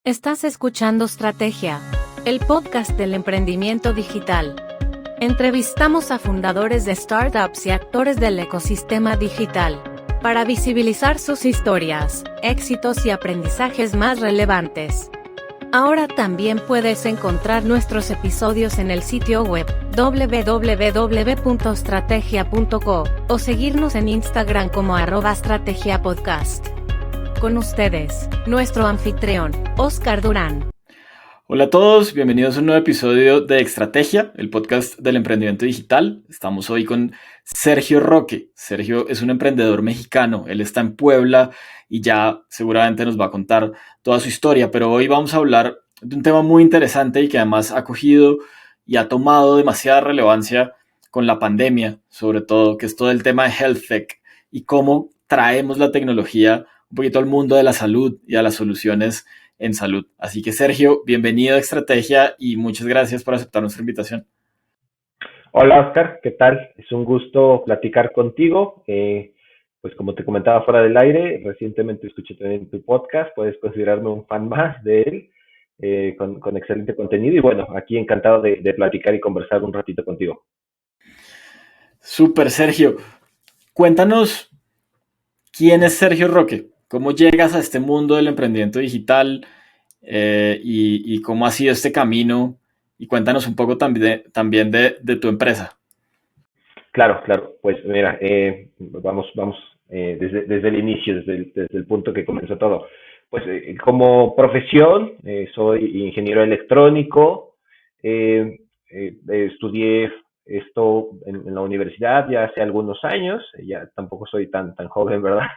Estás escuchando Strategia, el podcast del emprendimiento digital. Entrevistamos a fundadores de startups y actores del ecosistema digital para visibilizar sus historias, éxitos y aprendizajes más relevantes. Ahora también puedes encontrar nuestros episodios en el sitio web www.strategia.co o seguirnos en Instagram como @strategiapodcast. Con ustedes, nuestro anfitrión, Oscar Durán. Hola a todos, bienvenidos a un nuevo episodio de Strategia, el podcast del emprendimiento digital. Estamos hoy con Sergio Roque. Sergio es un emprendedor mexicano, él está en Puebla y ya seguramente nos va a contar toda su historia, pero hoy vamos a hablar de un tema muy interesante y que además ha cogido y ha tomado demasiada relevancia con la pandemia, sobre todo, que es todo el tema de Health Tech y cómo traemos la tecnología un poquito al mundo de la salud y a las soluciones en salud. Así que Sergio, bienvenido a Estrategia y muchas gracias por aceptar nuestra invitación. Hola Oscar, ¿qué tal? Es un gusto platicar contigo. Pues como te comentaba fuera del aire, recientemente escuché también tu podcast, puedes considerarme un fan más de él, con excelente contenido y bueno, aquí encantado de platicar y conversar un ratito contigo. Súper, Sergio. Cuéntanos quién es Sergio Roque, cómo llegas a este mundo del emprendimiento digital y cómo ha sido este camino y cuéntanos un poco también de tu empresa. Claro, pues mira, vamos desde el inicio, desde el punto que comenzó todo. Pues como profesión, soy ingeniero electrónico, estudié esto en la universidad ya hace algunos años, ya tampoco soy tan joven, ¿verdad?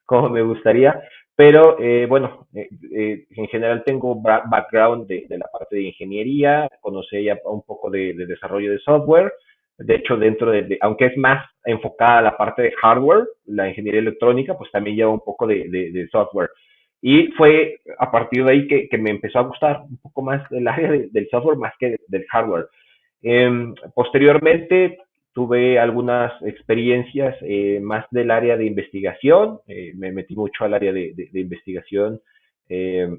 Como me gustaría, pero bueno, en general tengo background de la parte de ingeniería, conocí ya un poco de desarrollo de software. De hecho, aunque es más enfocada a la parte de hardware, la ingeniería electrónica, pues también lleva un poco de software. Y fue a partir de ahí que me empezó a gustar un poco más el área del software más que del hardware. Posteriormente tuve algunas experiencias más del área de investigación, me metí mucho al área de investigación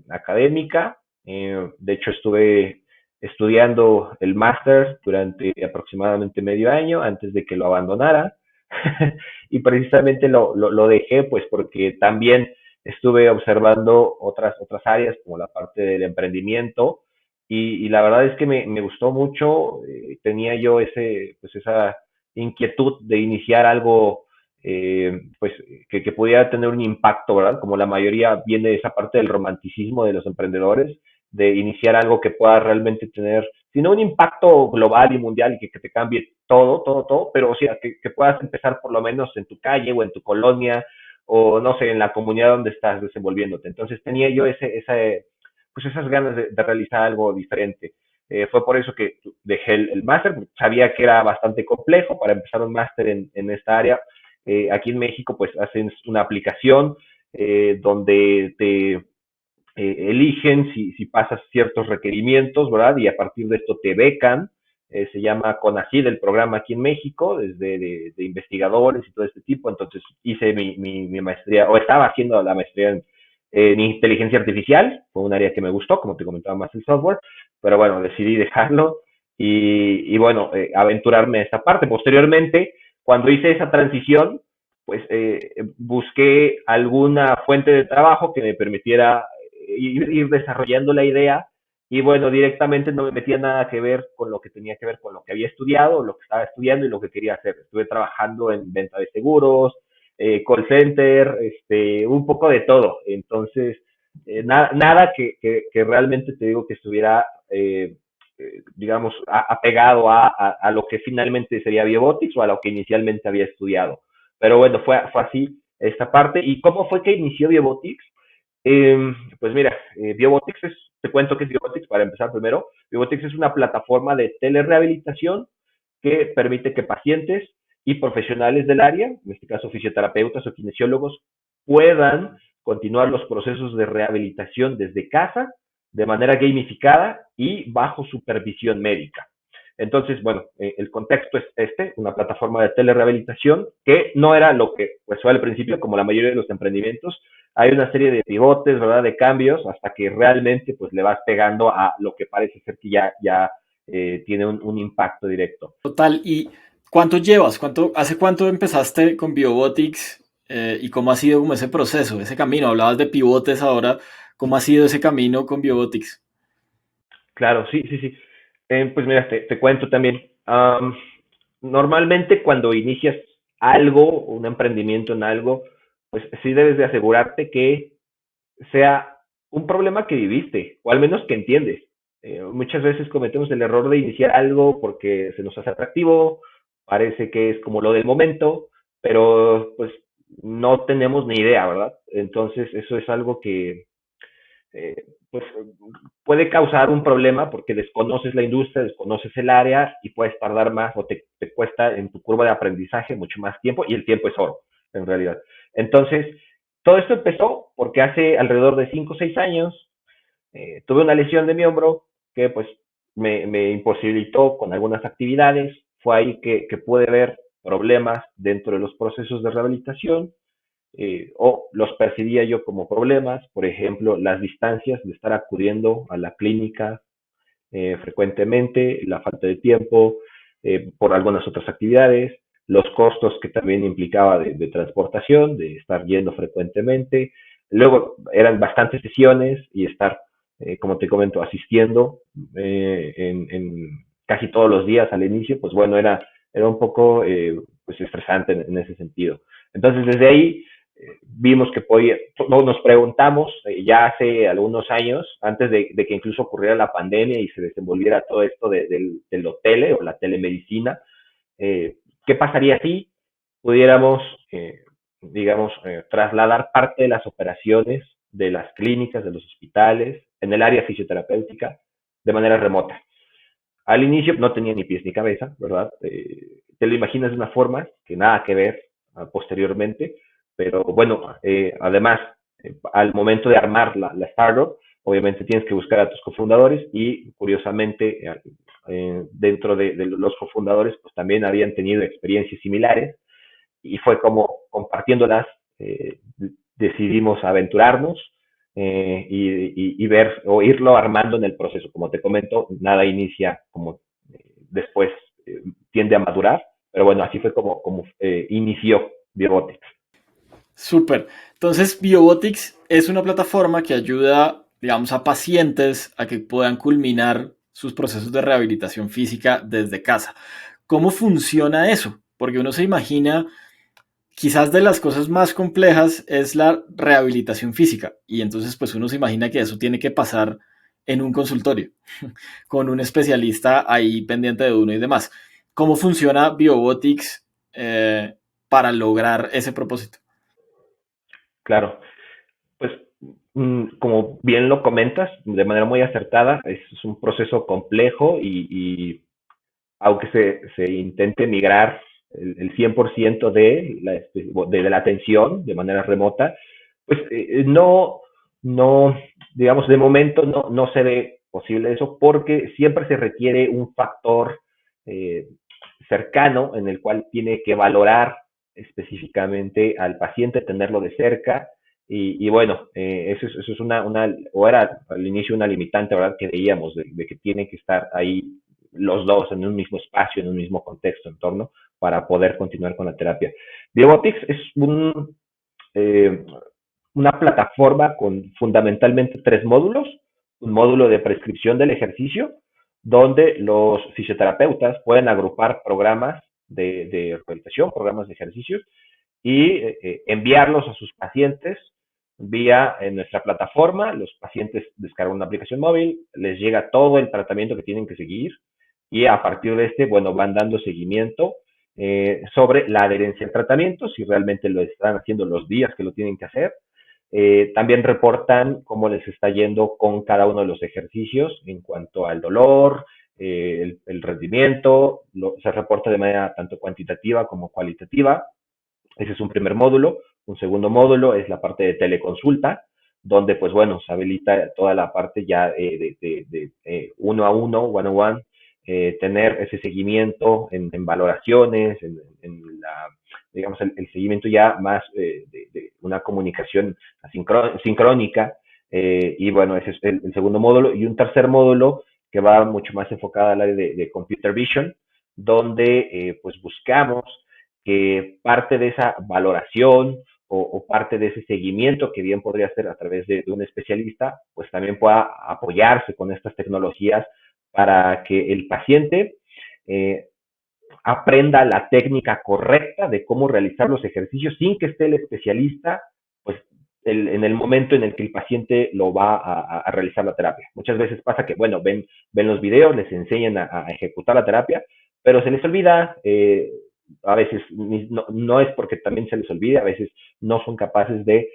académica, de hecho estuve estudiando el máster durante aproximadamente medio año antes de que lo abandonara y precisamente lo dejé pues porque también estuve observando otras áreas como la parte del emprendimiento y la verdad es que me gustó mucho, tenía yo esa inquietud de iniciar algo pues que pudiera tener un impacto, ¿verdad? Como la mayoría viene de esa parte del romanticismo de los emprendedores, de iniciar algo que pueda realmente tener, si no un impacto global y mundial y que te cambie todo, pero o sea, que puedas empezar por lo menos en tu calle o en tu colonia o no sé, en la comunidad donde estás desenvolviéndote. Entonces tenía yo pues esas ganas de realizar algo diferente. Fue por eso que dejé el máster, sabía que era bastante complejo para empezar un máster en esta área. Aquí en México pues hacen una aplicación donde te eligen si pasas ciertos requerimientos, ¿verdad? Y a partir de esto te becan. Se llama CONACYT el programa aquí en México, desde de investigadores y todo este tipo. Entonces hice mi maestría, o estaba haciendo la maestría en inteligencia artificial, fue un área que me gustó, como te comentaba más el software, pero bueno, decidí dejarlo y bueno, aventurarme a esta parte. Posteriormente, cuando hice esa transición, pues busqué alguna fuente de trabajo que me permitiera ir desarrollando la idea y bueno, directamente no me metía nada que ver con lo que tenía que ver con lo que había estudiado, lo que estaba estudiando y lo que quería hacer. Estuve trabajando en venta de seguros, call center, un poco de todo. Entonces, nada que realmente te digo que estuviera, digamos, apegado a lo que finalmente sería Biobotics o a lo que inicialmente había estudiado. Pero bueno, fue así esta parte. ¿Y cómo fue que inició Biobotics? Pues mira, Biobotics te cuento qué es Biobotics para empezar primero. Biobotics es una plataforma de telerehabilitación que permite que pacientes y profesionales del área, en este caso fisioterapeutas o kinesiólogos, puedan continuar los procesos de rehabilitación desde casa, de manera gamificada y bajo supervisión médica. Entonces, bueno, el contexto es una plataforma de telerehabilitación que no era lo que pues fue al principio, como la mayoría de los emprendimientos. Hay una serie de pivotes, ¿verdad? De cambios hasta que realmente pues le vas pegando a lo que parece ser que ya tiene un impacto directo. Total, ¿y cuánto llevas? ¿Hace cuánto empezaste con Biobotics y cómo ha sido como ese proceso, ese camino? Hablabas de pivotes ahora, ¿cómo ha sido ese camino con Biobotics? Claro, sí, sí, sí. Pues mira, te cuento también. Normalmente cuando inicias algo, un emprendimiento en algo, pues sí debes de asegurarte que sea un problema que viviste, o al menos que entiendes. Muchas veces cometemos el error de iniciar algo porque se nos hace atractivo, parece que es como lo del momento, pero pues no tenemos ni idea, ¿verdad? Entonces eso es algo que pues puede causar un problema porque desconoces la industria, desconoces el área y puedes tardar más o te cuesta en tu curva de aprendizaje mucho más tiempo y el tiempo es oro, en realidad. Entonces, todo esto empezó porque hace alrededor de 5 o 6 años tuve una lesión de mi hombro que pues me imposibilitó con algunas actividades. Fue ahí que pude ver problemas dentro de los procesos de rehabilitación o los percibía yo como problemas, por ejemplo, las distancias de estar acudiendo a la clínica frecuentemente, la falta de tiempo por algunas otras actividades, los costos que también implicaba de transportación, de estar yendo frecuentemente. Luego eran bastantes sesiones y estar, como te comento, asistiendo en casi todos los días al inicio, pues bueno, era un poco pues estresante en ese sentido. Entonces, desde ahí vimos que podía, nos preguntamos ya hace algunos años, antes de que incluso ocurriera la pandemia y se desenvolviera todo esto de lo tele o la telemedicina, ¿qué pasaría si pudiéramos, digamos, trasladar parte de las operaciones de las clínicas, de los hospitales, en el área fisioterapéutica, de manera remota? Al inicio no tenía ni pies ni cabeza, ¿verdad? Te lo imaginas de una forma que nada que ver posteriormente, pero bueno, además, al momento de armar la startup, obviamente tienes que buscar a tus cofundadores y curiosamente dentro de los cofundadores pues también habían tenido experiencias similares y fue como compartiéndolas decidimos aventurarnos y ver o irlo armando en el proceso. Como te comento, nada inicia como después tiende a madurar, pero bueno, así fue como inició Biobotics. Súper. Entonces, Biobotics es una plataforma que ayuda, digamos, a pacientes a que puedan culminar sus procesos de rehabilitación física desde casa. ¿Cómo funciona eso? Porque uno se imagina, quizás de las cosas más complejas es la rehabilitación física y entonces pues uno se imagina que eso tiene que pasar en un consultorio con un especialista ahí pendiente de uno y demás. ¿Cómo funciona Biobotics para lograr ese propósito? Claro, pues como bien lo comentas, de manera muy acertada, es un proceso complejo y aunque se intente migrar el 100% de la atención de manera remota, pues no, digamos, de momento no se ve posible eso porque siempre se requiere un factor eh, cercano en el cual tiene que valorar específicamente al paciente, tenerlo de cerca. Y bueno, eso es o era al inicio una limitante, ¿verdad? Que veíamos de que tiene que estar ahí los dos en un mismo espacio, en un mismo contexto, entorno, para poder continuar con la terapia. Biobotics es eh, una plataforma con fundamentalmente 3 módulos. Un módulo de prescripción del ejercicio, donde los fisioterapeutas pueden agrupar programas de rehabilitación, programas de ejercicios, y enviarlos a sus pacientes vía en nuestra plataforma. Los pacientes descargan una aplicación móvil, les llega todo el tratamiento que tienen que seguir y a partir de bueno, van dando seguimiento sobre la adherencia al tratamiento, si realmente lo están haciendo los días que lo tienen que hacer. También reportan cómo les está yendo con cada uno de los ejercicios en cuanto al dolor, el rendimiento, se reporta de manera tanto cuantitativa como cualitativa. Ese es un primer módulo. Un segundo módulo es la parte de teleconsulta, donde pues bueno, se habilita toda la parte ya de uno a uno, one on one, tener ese seguimiento en valoraciones, digamos, el seguimiento ya más de una comunicación sincrónica. Y bueno, ese es el segundo módulo. Y un tercer módulo que va mucho más enfocado al área de Computer Vision, donde pues buscamos que parte de esa valoración o parte de ese seguimiento que bien podría ser a través de un especialista, pues también pueda apoyarse con estas tecnologías para que el paciente eh, aprenda la técnica correcta de cómo realizar los ejercicios sin que esté el especialista, pues en el momento en el que el paciente lo va a realizar la terapia. Muchas veces pasa que, bueno, ven los videos, les enseñan a ejecutar la terapia, pero se les olvida, a veces no es porque también se les olvide, a veces no son capaces de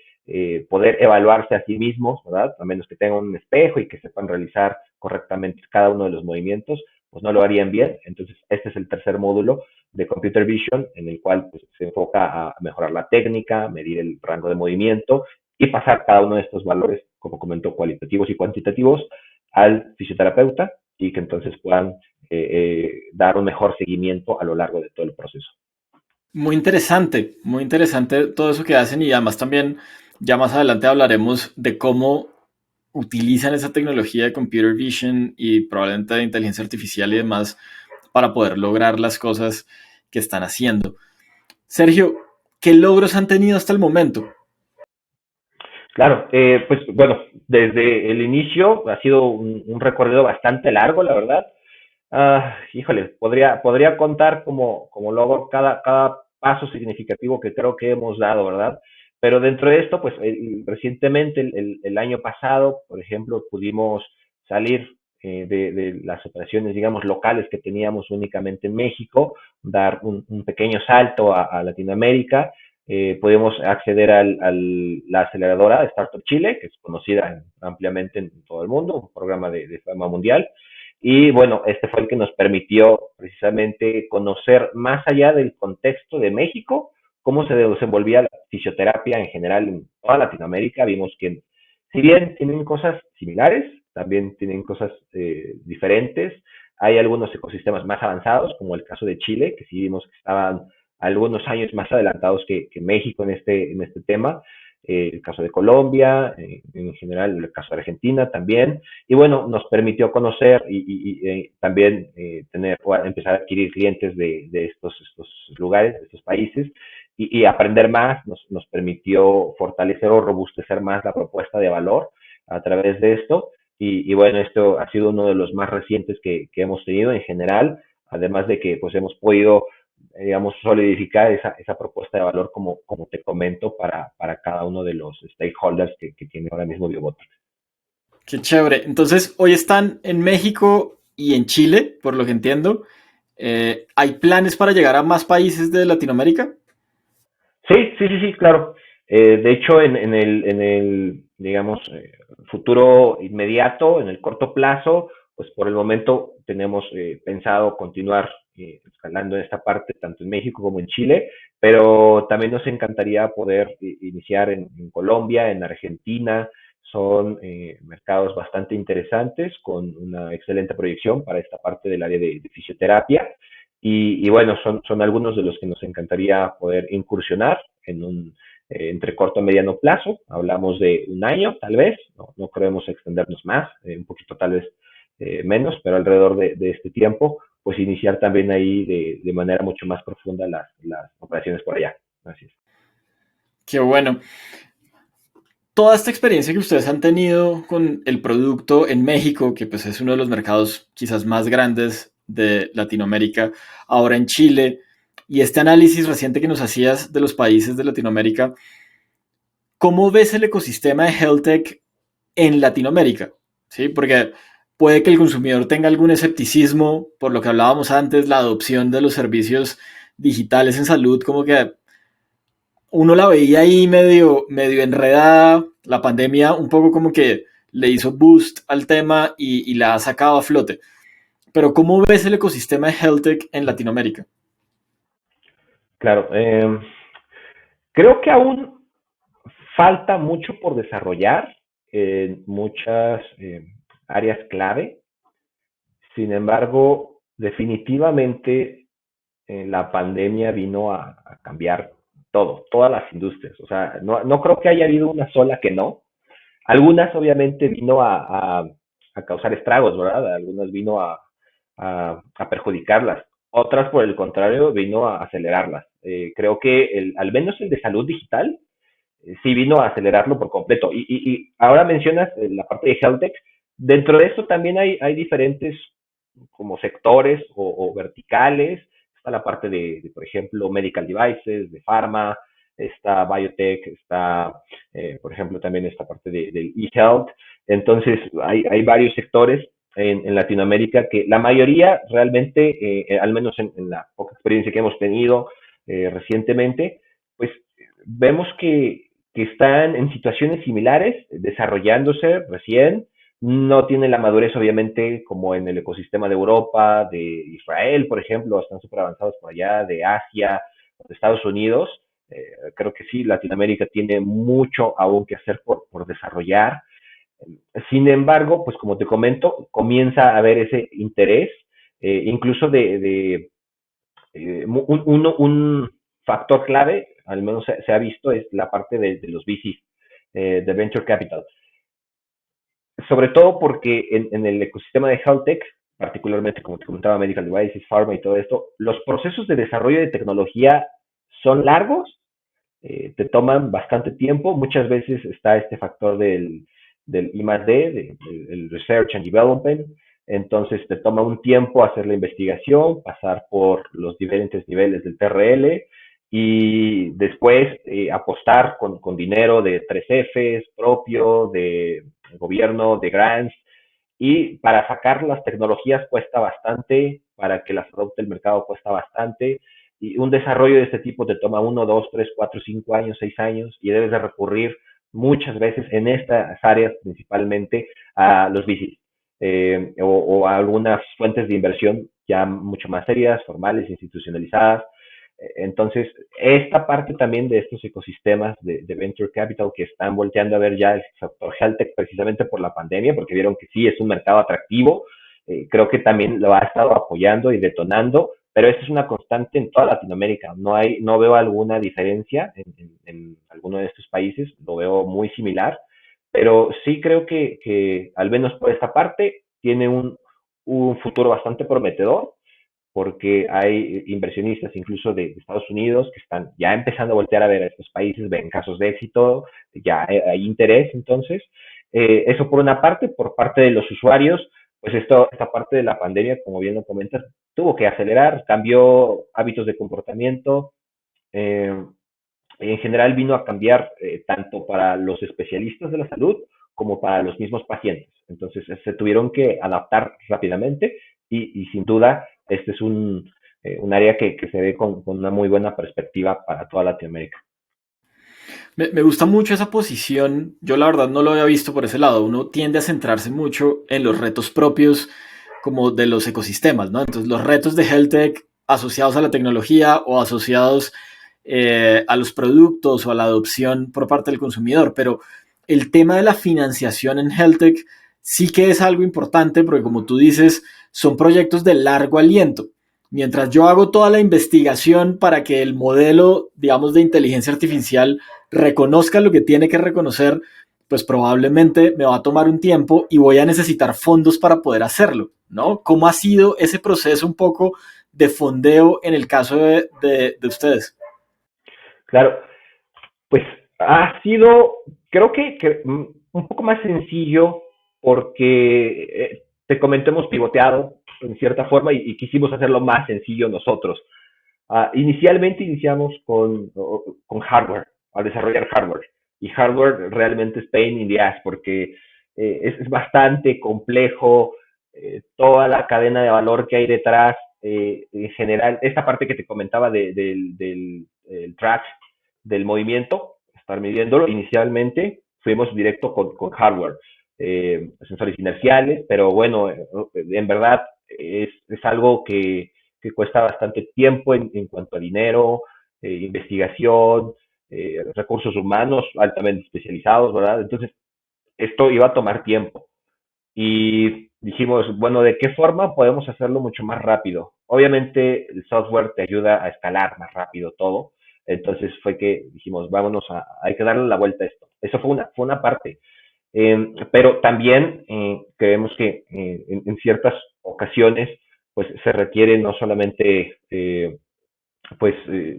poder evaluarse a sí mismos, ¿verdad? A menos que tengan un espejo y que sepan realizar correctamente cada uno de los movimientos, pues no lo harían bien. Entonces, este es el tercer módulo de Computer Vision, en el cual pues, se enfoca a mejorar la técnica, medir el rango de movimiento y pasar cada uno de estos valores, como comentó, cualitativos y cuantitativos, al fisioterapeuta y que entonces puedan dar un mejor seguimiento a lo largo de todo el proceso. Muy interesante todo eso que hacen y además también ya más adelante hablaremos de cómo utilizan esa tecnología de computer vision y probablemente de inteligencia artificial y demás para poder lograr las cosas que están haciendo. Sergio, ¿qué logros han tenido hasta el momento? Claro, pues bueno, desde el inicio ha sido un recorrido bastante largo, la verdad. Híjole, podría contar como logro cada paso significativo que creo que hemos dado, ¿verdad? Pero dentro de esto, pues recientemente, el año pasado, por ejemplo, pudimos salir de las operaciones, digamos, locales que teníamos únicamente en México, dar un pequeño salto a Latinoamérica. Pudimos acceder la aceleradora Startup Chile, que es conocida ampliamente en todo el mundo, un programa de fama mundial. Y bueno, este fue el que nos permitió precisamente conocer más allá del contexto de México, cómo se desenvolvía la fisioterapia en general en toda Latinoamérica. Vimos que si bien tienen cosas similares, también tienen cosas diferentes. Hay algunos ecosistemas más avanzados, como el caso de Chile, que sí vimos que estaban algunos años más adelantados que México en este tema. El caso de Colombia, en general el caso de Argentina también, y bueno, nos permitió conocer y también empezar a adquirir clientes de estos lugares, de estos países, y aprender más, nos permitió fortalecer o robustecer más la propuesta de valor a través de esto, y bueno, esto ha sido uno de los más recientes que hemos tenido en general, además de que pues hemos podido digamos, solidificar esa propuesta de valor como te comento para cada uno de los stakeholders que tiene ahora mismo Biobotics. Qué chévere. Entonces, hoy están en México y en Chile, por lo que entiendo. ¿Hay planes para llegar a más países de Latinoamérica? Sí, claro. De hecho, digamos, futuro inmediato, en el corto plazo, pues por el momento tenemos pensado continuar escalando en esta parte, tanto en México como en Chile, pero también nos encantaría poder iniciar en Colombia, en Argentina. Son mercados bastante interesantes, con una excelente proyección para esta parte del área de fisioterapia. Y bueno, son algunos de los que nos encantaría poder incursionar entre corto y mediano plazo. Hablamos de un año, tal vez, no queremos extendernos más, un poquito tal vez menos, pero alrededor de este tiempo, pues iniciar también ahí de manera mucho más profunda las operaciones por allá. Así es. Qué bueno. Toda esta experiencia que ustedes han tenido con el producto en México, que pues es uno de los mercados quizás más grandes de Latinoamérica, ahora en Chile, y este análisis reciente que nos hacías de los países de Latinoamérica, ¿cómo ves el ecosistema de HealthTech en Latinoamérica? ¿Sí? Porque puede que el consumidor tenga algún escepticismo, por lo que hablábamos antes, la adopción de los servicios digitales en salud, como que uno la veía ahí medio enredada, la pandemia un poco como que le hizo boost al tema y la ha sacado a flote. Pero ¿cómo ves el ecosistema de HealthTech en Latinoamérica? Claro, creo que aún falta mucho por desarrollar en muchas áreas clave. Sin embargo, definitivamente la pandemia vino a cambiar todo, todas las industrias. O sea, no creo que haya habido una sola que no. Algunas obviamente vino a causar estragos, ¿verdad? Algunas vino a perjudicarlas. Otras, por el contrario, vino a acelerarlas. Creo que al menos el de salud digital sí vino a acelerarlo por completo. Y ahora mencionas la parte de HealthTech. Dentro de esto también hay diferentes como sectores o verticales. Está la parte por ejemplo, medical devices, de pharma, está biotech, está, por ejemplo, también esta parte del e-health. Entonces, hay varios sectores en Latinoamérica que la mayoría realmente, al menos en la poca experiencia que hemos tenido recientemente, pues vemos que están en situaciones similares, desarrollándose recién, no tienen la madurez obviamente como en el ecosistema de Europa, de Israel, por ejemplo, están súper avanzados por allá, de Asia, de Estados Unidos. Creo que sí, Latinoamérica tiene mucho aún que hacer por desarrollar. Sin embargo, pues como te comento, comienza a haber ese interés, incluso un factor clave, al menos se ha visto, es la parte de los VCs, de Venture Capital. Sobre todo porque en el ecosistema de health tech, particularmente como te comentaba, medical devices, pharma y todo esto, los procesos de desarrollo de tecnología son largos, te toman bastante tiempo. Muchas veces está este factor del I+D, del Research and Development. Entonces te toma un tiempo hacer la investigación, pasar por los diferentes niveles del TRL y después apostar con dinero de 3Fs propio, de gobierno, de grants. Y para sacar las tecnologías cuesta bastante, para que las adopte el mercado cuesta bastante. Y un desarrollo de este tipo te toma 1, 2, 3, 4, 5 años, 6 años, y debes de recurrir muchas veces en estas áreas principalmente a los VCs o a algunas fuentes de inversión ya mucho más serias, formales, institucionalizadas. Entonces, esta parte también de estos ecosistemas de Venture Capital que están volteando a ver ya el sector health tech precisamente por la pandemia, porque vieron que sí es un mercado atractivo, creo que también lo ha estado apoyando y detonando, pero esto es una constante en toda Latinoamérica. No veo alguna diferencia en alguno de estos países, lo veo muy similar, pero sí creo que al menos por esta parte tiene un futuro bastante prometedor porque hay inversionistas incluso de Estados Unidos que están ya empezando a voltear a ver a estos países, ven casos de éxito, ya hay interés. Entonces, eso por una parte, por parte de los usuarios, pues esta parte de la pandemia, como bien lo comentas, tuvo que acelerar, cambió hábitos de comportamiento, eh, en general vino a cambiar tanto para los especialistas de la salud como para los mismos pacientes. Entonces se tuvieron que adaptar rápidamente y sin duda este es un área que se ve con una muy buena perspectiva para toda Latinoamérica. Me gusta mucho esa posición. Yo la verdad no lo había visto por ese lado. Uno tiende a centrarse mucho en los retos propios como de los ecosistemas, ¿no? Entonces los retos de health tech asociados a la tecnología o asociados a los productos o a la adopción por parte del consumidor. Pero el tema de la financiación en health tech sí que es algo importante porque como tú dices, son proyectos de largo aliento. Mientras yo hago toda la investigación para que el modelo, digamos, de inteligencia artificial reconozca lo que tiene que reconocer, pues probablemente me va a tomar un tiempo y voy a necesitar fondos para poder hacerlo, ¿no? ¿Cómo ha sido ese proceso un poco de fondeo en el caso de ustedes? Claro, pues ha sido, creo que un poco más sencillo porque te comenté, hemos pivoteado en cierta forma y quisimos hacerlo más sencillo nosotros. Inicialmente iniciamos con hardware, a desarrollar hardware. Y hardware realmente es pain in the ass porque es bastante complejo, toda la cadena de valor que hay detrás. En general, esta parte que te comentaba del track, del movimiento, estar midiéndolo, inicialmente fuimos directo con hardware, sensores inerciales, pero bueno, en verdad es algo que cuesta bastante tiempo en cuanto a dinero, investigación, recursos humanos altamente especializados, ¿verdad? Entonces, esto iba a tomar tiempo. Y dijimos, bueno, ¿de qué forma podemos hacerlo mucho más rápido? Obviamente el software te ayuda a escalar más rápido todo. Entonces fue que dijimos, vámonos hay que darle la vuelta a esto. Eso fue una parte. Pero también creemos que en ciertas ocasiones pues se requiere no solamente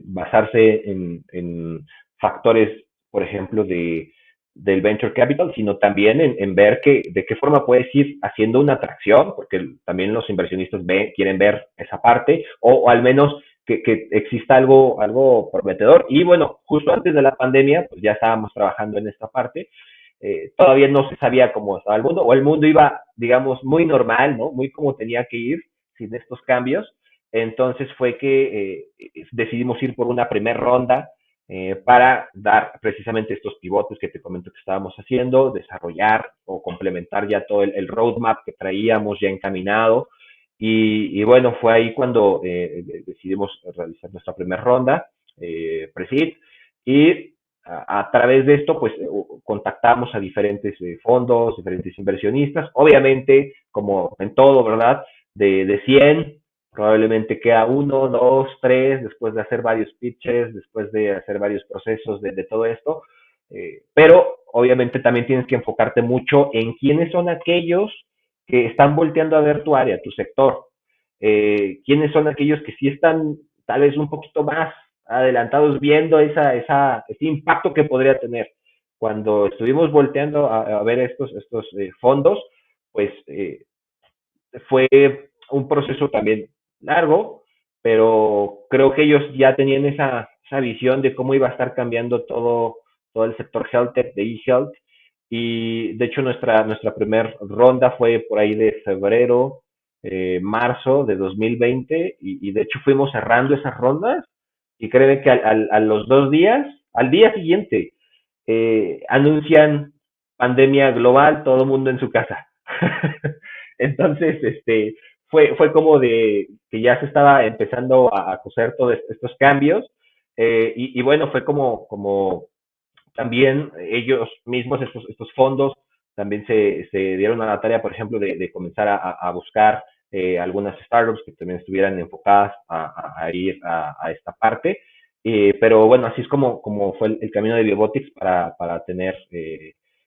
basarse en factores, por ejemplo, del venture capital, sino también en ver de qué forma puedes ir haciendo una atracción, porque también los inversionistas quieren ver esa parte, o al menos que exista algo prometedor. Y bueno, justo antes de la pandemia, pues ya estábamos trabajando en esta parte. Todavía no se sabía cómo estaba el mundo, o el mundo iba, digamos, muy normal, ¿no? Muy como tenía que ir, sin estos cambios. Entonces fue que decidimos ir por una primera ronda para dar precisamente estos pivotes que te comento que estábamos haciendo, desarrollar o complementar ya todo el roadmap que traíamos ya encaminado. Bueno, fue ahí cuando decidimos realizar nuestra primera ronda, pre-seed, y a través de esto, pues contactamos a diferentes fondos, diferentes inversionistas. Obviamente, como en todo, ¿verdad? De 100, probablemente queda uno, dos, tres, después de hacer varios pitches, después de hacer varios procesos de todo esto. Pero obviamente también tienes que enfocarte mucho en quiénes son aquellos que están volteando a ver tu área, tu sector. Quiénes son aquellos que sí están tal vez un poquito más adelantados viendo ese impacto que podría tener. Cuando estuvimos volteando a ver estos fondos, pues fue un proceso también largo, pero creo que ellos ya tenían esa visión de cómo iba a estar cambiando todo el sector health tech, de eHealth. Y de hecho nuestra primera ronda fue por ahí de febrero, marzo de 2020, y de hecho fuimos cerrando esas rondas, y créeme que a los 2 días, al día siguiente, anuncian pandemia global, todo el mundo en su casa. Entonces, fue como de que ya se estaba empezando a coser todos estos cambios. Bueno, fue como también ellos mismos, estos fondos, también se dieron a la tarea, por ejemplo, de comenzar a buscar algunas startups que también estuvieran enfocadas a ir a esta parte. Pero bueno, así es como fue el camino de Biobotics para tener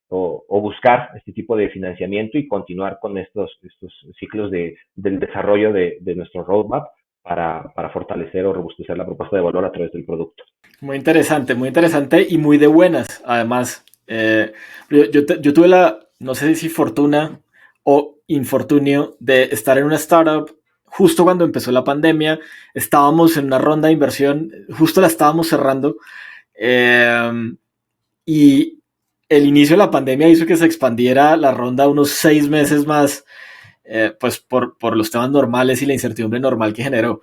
o buscar este tipo de financiamiento y continuar con estos ciclos del desarrollo de nuestro roadmap para fortalecer o robustecer la propuesta de valor a través del producto. Muy interesante y muy de buenas, además. Yo tuve no sé si fortuna o infortunio de estar en una startup justo cuando empezó la pandemia. Estábamos en una ronda de inversión, justo la estábamos cerrando, y el inicio de la pandemia hizo que se expandiera la ronda unos 6 meses más, pues por los temas normales y la incertidumbre normal que generó.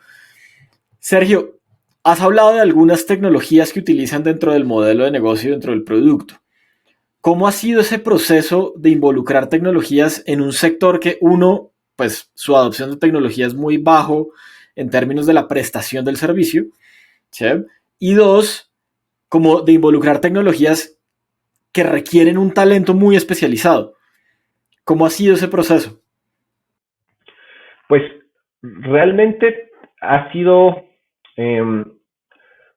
Sergio, has hablado de algunas tecnologías que utilizan dentro del modelo de negocio, dentro del producto. ¿Cómo ha sido ese proceso de involucrar tecnologías en un sector que pues su adopción de tecnología es muy bajo en términos de la prestación del servicio? ¿Sí? Y dos, como de involucrar tecnologías que requieren un talento muy especializado. ¿Cómo ha sido ese proceso? Pues realmente ha sido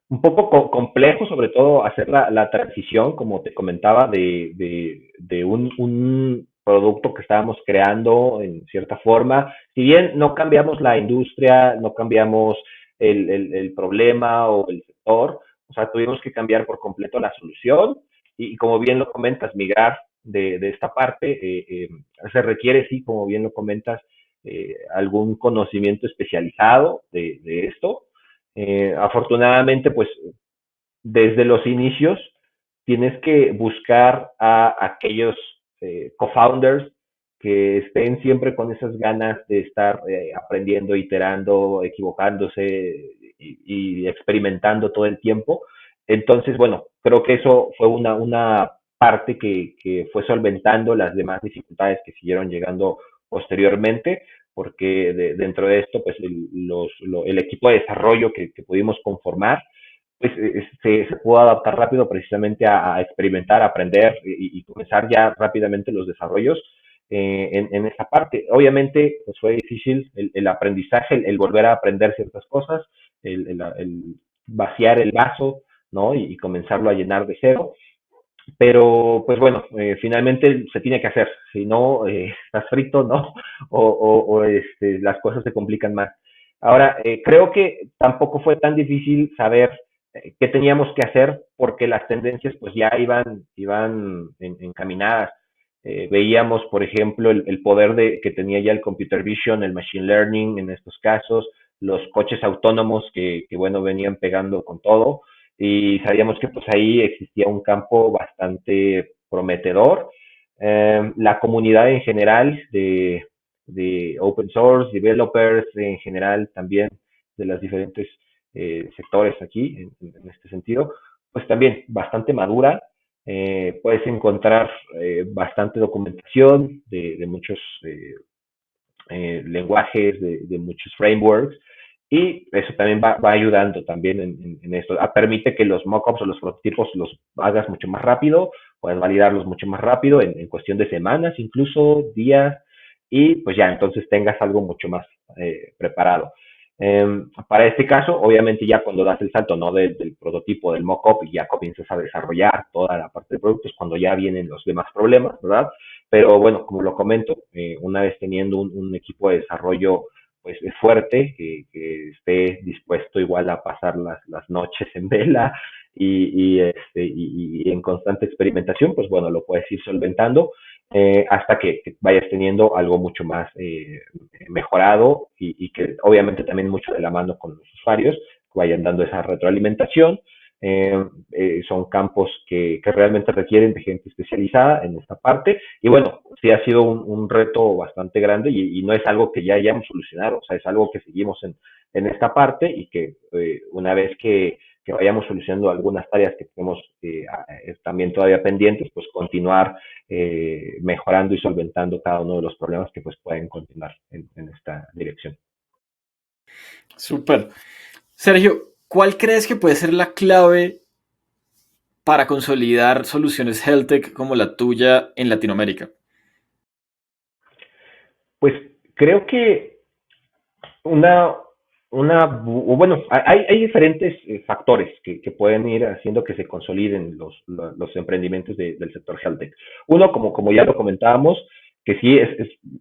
un poco complejo, sobre todo hacer la transición, como te comentaba, de un producto que estábamos creando en cierta forma. Si bien no cambiamos la industria, no cambiamos el problema o el sector, o sea, tuvimos que cambiar por completo la solución y como bien lo comentas, migrar de esta parte, se requiere, sí, como bien lo comentas, algún conocimiento especializado de esto. Afortunadamente, pues desde los inicios tienes que buscar a aquellos co-founders que estén siempre con esas ganas de estar aprendiendo, iterando, equivocándose y experimentando todo el tiempo. Entonces, bueno, creo que eso fue una parte que fue solventando las demás dificultades que siguieron llegando posteriormente, porque dentro de esto, pues el equipo de desarrollo que pudimos conformar, pues se pudo adaptar rápido precisamente a experimentar, a aprender y comenzar ya rápidamente los desarrollos. en esa parte. Obviamente, pues fue difícil el aprendizaje, el volver a aprender ciertas cosas, el vaciar el vaso, ¿no? Y comenzarlo a llenar de cero. Pero, pues bueno, finalmente se tiene que hacer. Si no, estás frito, ¿no? Las cosas se complican más. Ahora, creo que tampoco fue tan difícil saber qué teníamos que hacer porque las tendencias pues ya iban encaminadas. Veíamos, por ejemplo, el poder que tenía ya el computer vision, el machine learning en estos casos, los coches autónomos que bueno, venían pegando con todo y sabíamos que pues ahí existía un campo bastante prometedor. La comunidad en general de open source, developers en general también de los diferentes sectores aquí en este sentido, pues también bastante madura. Puedes encontrar bastante documentación de muchos lenguajes, de muchos frameworks, y eso también va ayudando también en esto. Permite que los mockups o los prototipos los hagas mucho más rápido, puedes validarlos mucho más rápido, en cuestión de semanas, incluso días, y pues ya entonces tengas algo mucho más preparado. Para este caso, obviamente ya cuando das el salto no del prototipo, del mockup, y ya comienzas a desarrollar toda la parte de productos, cuando ya vienen los demás problemas, ¿verdad? Pero bueno, como lo comento, una vez teniendo un equipo de desarrollo pues fuerte, que esté dispuesto igual a pasar las noches en vela y en constante experimentación, pues bueno, lo puedes ir solventando hasta que vayas teniendo algo mucho más mejorado y que obviamente también mucho de la mano con los usuarios, que vayan dando esa retroalimentación. Son campos que realmente requieren de gente especializada en esta parte. Y bueno, sí ha sido un reto bastante grande y no es algo que ya hayamos solucionado, o sea, es algo que seguimos en esta parte y que una vez que vayamos solucionando algunas tareas que tenemos también todavía pendientes, pues continuar mejorando y solventando cada uno de los problemas que pues pueden continuar en esta dirección. Súper. Sergio, ¿cuál crees que puede ser la clave para consolidar soluciones HealthTech como la tuya en Latinoamérica? Pues creo que una, bueno, hay diferentes factores que pueden ir haciendo que se consoliden los emprendimientos del sector HealthTech. Uno, como ya lo comentábamos, que sí es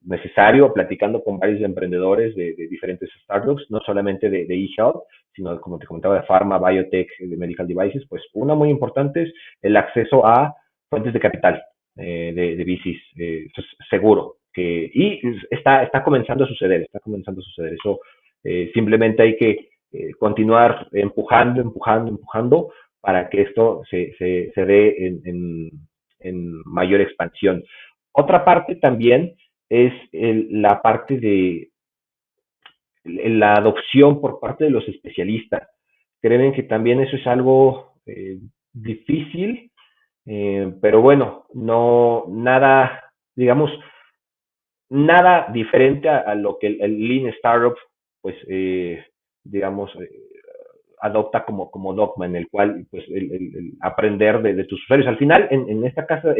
necesario, platicando con varios emprendedores de diferentes startups, no solamente de eHealth, sino como te comentaba, de pharma, biotech, de medical devices, pues una muy importante es el acceso a fuentes de capital, de VCs, seguro. Y está comenzando a suceder, Eso simplemente hay que continuar empujando para que esto se dé en mayor expansión. Otra parte también es la parte de la adopción por parte de los especialistas. Creen que también eso es algo difícil, pero bueno, digamos, nada diferente a lo que el Lean Startup, pues, digamos, adopta como dogma, en el cual, pues, el aprender de tus usuarios. Al final, en este caso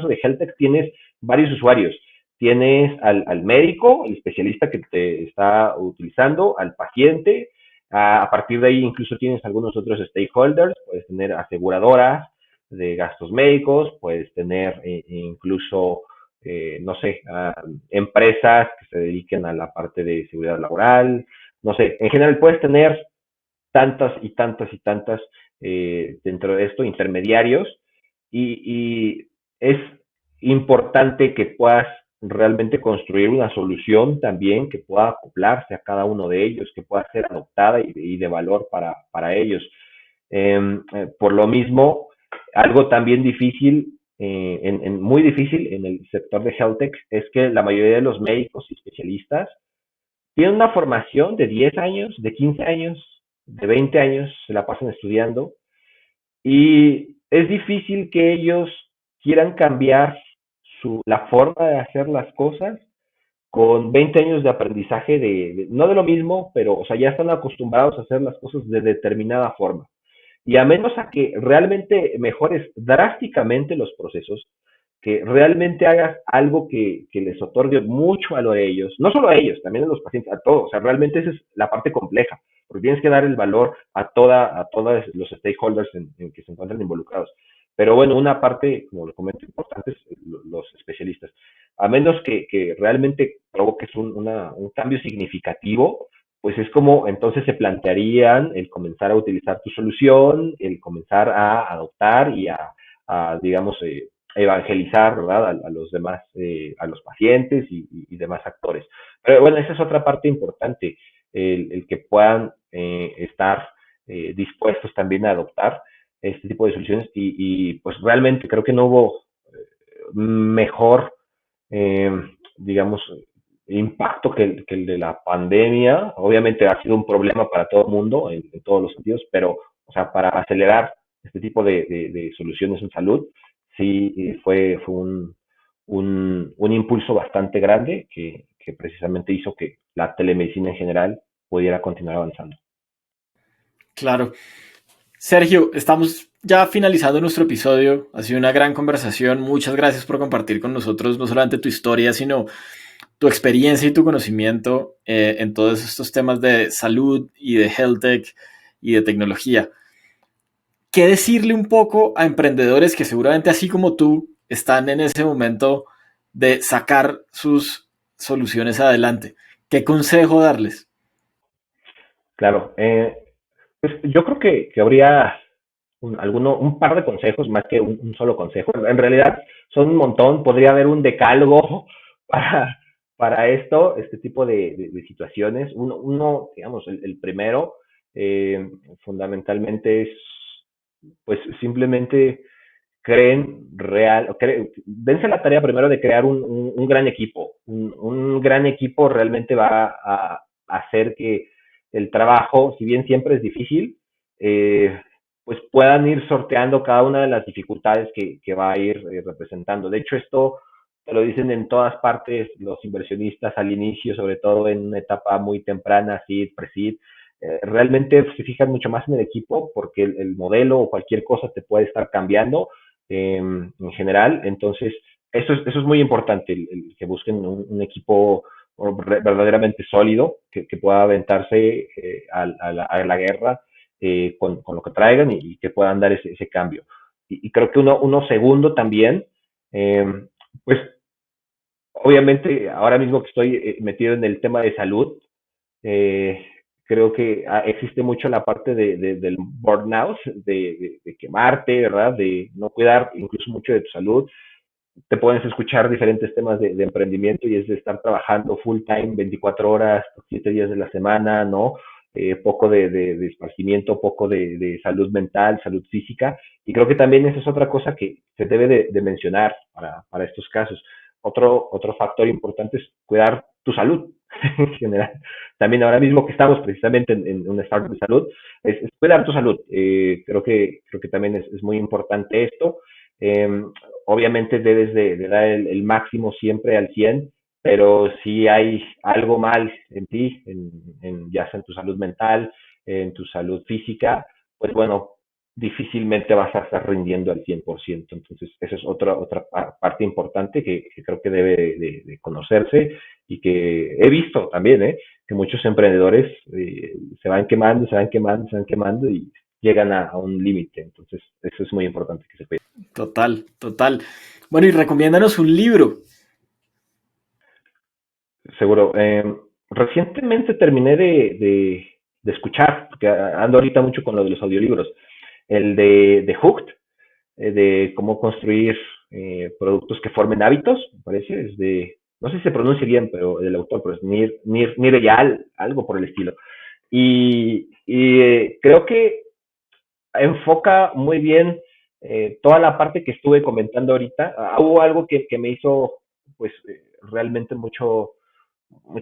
de HealthTech, tienes varios usuarios. Tienes al médico, el especialista que te está utilizando, al paciente. A partir de ahí, incluso tienes algunos otros stakeholders. Puedes tener aseguradoras de gastos médicos, puedes tener incluso no sé, empresas que se dediquen a la parte de seguridad laboral, no sé, en general puedes tener tantas y tantas y tantas dentro de esto, intermediarios, y es importante que puedas realmente construir una solución también que pueda acoplarse a cada uno de ellos, que pueda ser adoptada y de valor para ellos. Por lo mismo, algo también difícil muy difícil en el sector de HealthTech es que la mayoría de los médicos y especialistas tienen una formación de 10 años, de 15 años, de 20 años, se la pasan estudiando y es difícil que ellos quieran cambiar la forma de hacer las cosas con 20 años de aprendizaje no de lo mismo, pero o sea, ya están acostumbrados a hacer las cosas de determinada forma. Y a menos a que realmente mejores drásticamente los procesos, que realmente hagas algo que les otorgue mucho valor a ellos, no solo a ellos, también a los pacientes, a todos. O sea, realmente esa es la parte compleja, porque tienes que dar el valor a todos los stakeholders en que se encuentran involucrados. Pero bueno, una parte, como lo comento, importante es los especialistas. A menos que realmente provoques un cambio significativo, pues es como entonces se plantearían el comenzar a utilizar tu solución, el comenzar a adoptar y digamos, evangelizar, ¿verdad? A los demás, a los pacientes y demás actores. Pero bueno, esa es otra parte importante, el que puedan estar dispuestos también a adoptar este tipo de soluciones pues realmente creo que no hubo mejor, eh, digamos, impacto que el de la pandemia. Obviamente ha sido un problema para todo el mundo en todos los sentidos, pero, o sea, para acelerar este tipo de soluciones en salud, sí fue un impulso bastante grande que precisamente hizo que la telemedicina en general pudiera continuar avanzando. Claro. Sergio, estamos ya finalizando nuestro episodio. Ha sido una gran conversación. Muchas gracias por compartir con nosotros no solamente tu historia, sino tu experiencia y tu conocimiento en todos estos temas de salud y de health tech y de tecnología. ¿Qué decirle un poco a emprendedores que seguramente así como tú están en ese momento de sacar sus soluciones adelante? ¿Qué consejo darles? Claro, pues yo creo que habría un par de consejos más que un solo consejo. En realidad son un montón, podría haber un decálogo para, para este tipo de situaciones. Digamos, el primero, fundamentalmente es, pues simplemente dense la tarea primero de crear un gran equipo. Un gran equipo realmente va a hacer que el trabajo, si bien siempre es difícil, pues puedan ir sorteando cada una de las dificultades que va a ir representando. De hecho, esto te lo dicen en todas partes los inversionistas al inicio, sobre todo en una etapa muy temprana, seed, pre-seed. Realmente se fijan mucho más en el equipo porque el modelo o cualquier cosa te puede estar cambiando en general. Entonces, eso es muy importante, el que busquen un equipo verdaderamente sólido que pueda aventarse a la guerra con lo que traigan que puedan dar ese cambio. Y creo que uno segundo también, eh, pues obviamente ahora mismo que estoy metido en el tema de salud, eh, creo que existe mucho la parte del burnout, de quemarte, ¿verdad? De no cuidar incluso mucho de tu salud. Te puedes escuchar diferentes temas de emprendimiento y es de estar trabajando full time, 24 horas, 7 días de la semana, ¿no? Poco de esparcimiento, poco de salud mental, salud física. Y creo que también esa es otra cosa que se debe de mencionar para estos casos. Otro factor importante es cuidar tu salud en general. También ahora mismo que estamos precisamente en un startup de salud, es cuidar tu salud. Creo que también es muy importante esto. Eh, Obviamente debes de dar máximo siempre al 100, pero si hay algo mal en ti, ya sea en tu salud mental, en tu salud física, pues bueno, difícilmente vas a estar rindiendo al 100%. Entonces, esa es otra parte importante que creo que debe de conocerse y que he visto también, que muchos emprendedores se van quemando, se van quemando, se van quemando y llegan a un límite. Entonces, eso es muy importante que se cuide. Total, total. Bueno, y recomiéndanos un libro. Seguro. Recientemente terminé de escuchar, porque ando ahorita mucho con lo de los audiolibros, el de Hooked, de cómo construir productos que formen hábitos, me parece, no sé si se pronuncia bien, pero el autor, pero es Nir Eyal, algo por el estilo. Creo que enfoca muy bien toda la parte que estuve comentando ahorita. Hubo algo que me hizo, pues, realmente mucho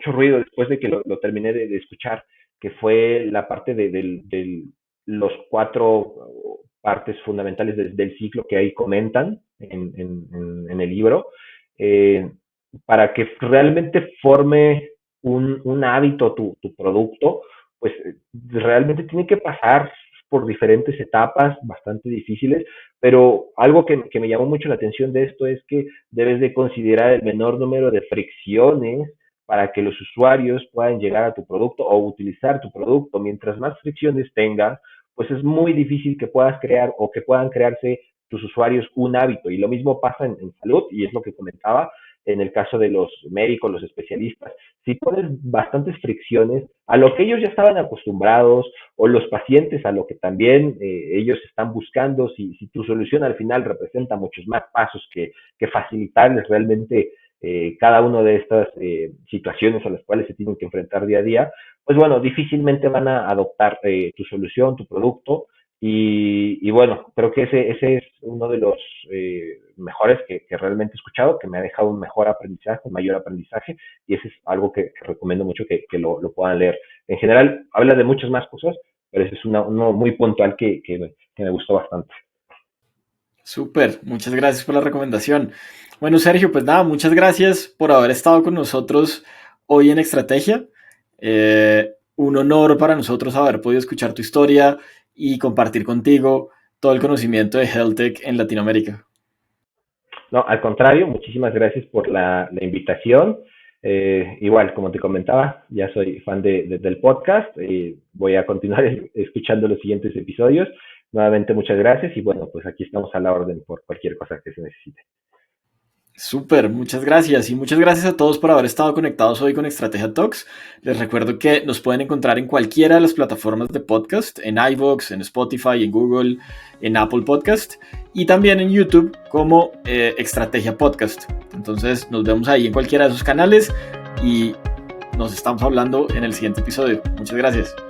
ruido después de que lo terminé de escuchar, que fue la parte de los cuatro partes fundamentales del ciclo que ahí comentan en el libro, eh, para que realmente forme un hábito tu producto, pues realmente tiene que pasar por diferentes etapas bastante difíciles, pero algo que me llamó mucho la atención de esto es que debes de considerar el menor número de fricciones para que los usuarios puedan llegar a tu producto o utilizar tu producto. Mientras más fricciones tengas, pues es muy difícil que puedas crear o que puedan crearse tus usuarios un hábito. Y lo mismo pasa en salud, y es lo que comentaba en el caso de los médicos, los especialistas. Si pones bastantes fricciones a lo que ellos ya estaban acostumbrados, o los pacientes a lo que también ellos están buscando, si tu solución al final representa muchos más pasos que facilitarles realmente cada una de estas situaciones a las cuales se tienen que enfrentar día a día, pues bueno, difícilmente van a adoptar tu solución, tu producto. Y bueno, creo que ese es uno de los mejores que realmente he escuchado, que me ha dejado un mejor aprendizaje, un mayor aprendizaje, y ese es algo que recomiendo mucho que lo puedan leer. En general, habla de muchas más cosas, pero ese es uno muy puntual que me gustó bastante. Súper, muchas gracias por la recomendación. Bueno, Sergio, pues nada, muchas gracias por haber estado con nosotros hoy en Extrategia. Un honor para nosotros haber podido escuchar tu historia y compartir contigo todo el conocimiento de HealthTech en Latinoamérica. No, al contrario, muchísimas gracias por la invitación. Igual, como te comentaba, ya soy fan del podcast y voy a continuar escuchando los siguientes episodios. Nuevamente, muchas gracias y bueno, pues aquí estamos a la orden por cualquier cosa que se necesite. Súper, muchas gracias y muchas gracias a todos por haber estado conectados hoy con Estrategia Talks. Les recuerdo que nos pueden encontrar en cualquiera de las plataformas de podcast, en iVoox, en Spotify, en Google, en Apple Podcast y también en YouTube como Estrategia Podcast. Entonces nos vemos ahí en cualquiera de esos canales y nos estamos hablando en el siguiente episodio. Muchas gracias.